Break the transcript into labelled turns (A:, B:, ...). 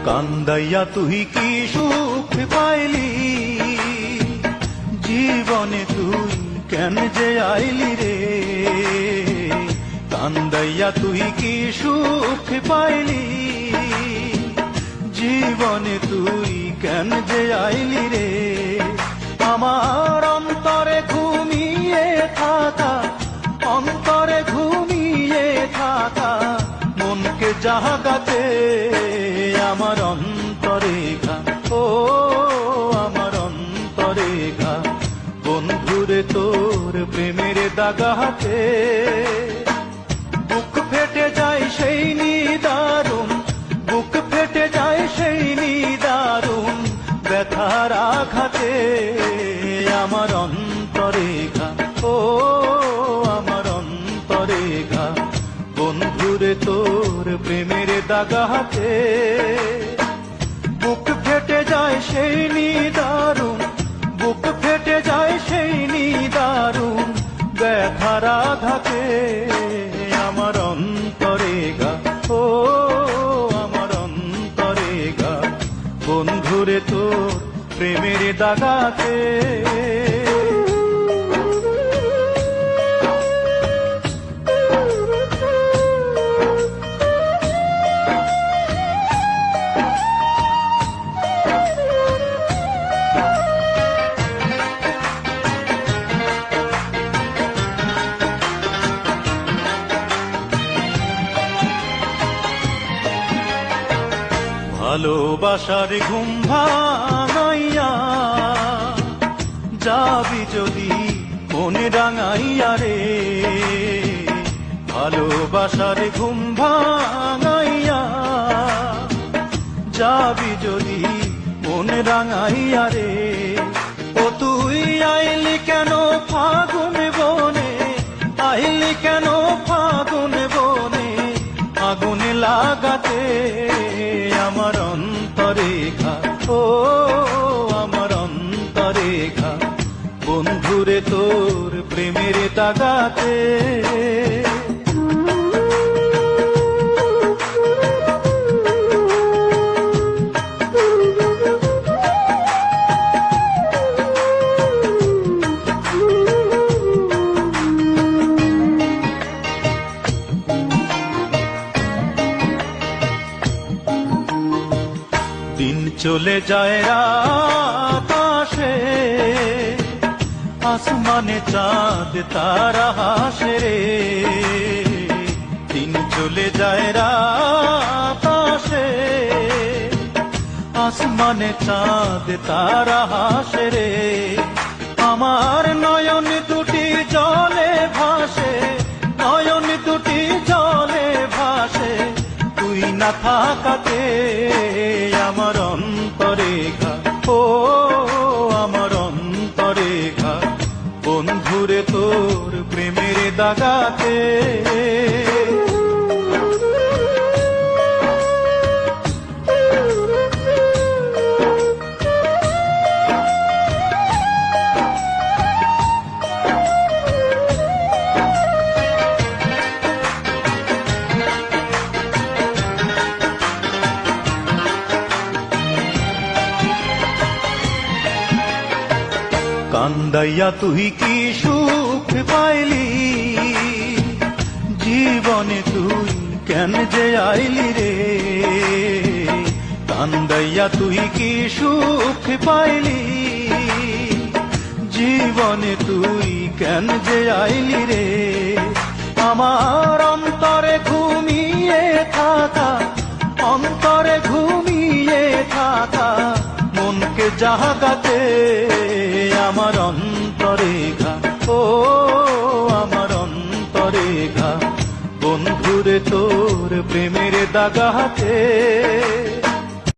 A: কান্দাইয়া তুই কি সুখ পাইলি, জীবনে তুই কেন যে আইলি রে। কান্দাইয়া তুই কি সুখ পাইলি, জীবনে তুই কেন যে আইলি রে। আমার অন্তরে ঘুমিয়ে থাকা, অন্তরে ঘুমিয়ে থাকা মনকে জাগাতে আমার অন্তরে ঘা, ও আমার অন্তরে ঘা। বন্ধুরে তোর প্রেমের দাগাতে বুক ফেটে যায় সেই নিদারুণ, বুক ফেটে যায় সেই নিদারুণ ব্যথার আঘাতে আমার অন্তরে ঘা, ও আমার অন্তরে ঘা। বন্ধুরে তোর প্রেমের দাগাতে বুক ফেটে যায় সেই নিদারুণ, বুক ফেটে যায় সেই নিদারুণ ব্যথার আঘাতে আমার অন্তরে ঘা, ও আমার অন্তরে ঘা। বন্ধুরে তোর প্রেমের দাগাতে ভালোবাসার ঘুম ভাঙাইয়া যাবি যদি মনে রাঙাইয়া রে। ভালোবাসার ঘুম ভাঙাইয়া যাবি যদি মনে রাঙাইয়া রে। ও তুই আইলি কেন ফাগুন বনে, আইলি কেন ফাগুন বনে আগুন লাগাতে আমার অন্তরে ঘা, ও আমার অন্তরে ঘা। বন্ধুরে তোর প্রেমের দাগাতে দিন চলে যায় রাত আসে, আসমানে চাঁদ তারা হাসে রে। দিন চলে যায় রাত আসে, আসমানে চাঁদ তারা হাসে রে। আমার নয়ন দুটি জলে ভাসে, নয়ন দুটি জলে ভাসে তুই না থাকাতে আমার অন্তরে ঘা, ও আমার অন্তরে ঘা। বন্ধুরে তোর প্রেমের দাগাতে কান্দাইয়া তুই কি সুখ পাইলি, জীবনে তুই কেন যে আইলি রে। কান্দাইয়া তুই কি সুখ পাইলি, জীবনে তুই কেন যে আইলি রে। আমার অন্তরে ঘুমিয়ে থাকা, অন্তরে ঘুমিয়ে থাকা মনকে জাগাতে আমার অন্তরে ঘা, ও আমার অন্তরে ঘা। বন্ধুরে তোর প্রেমের দাগাতে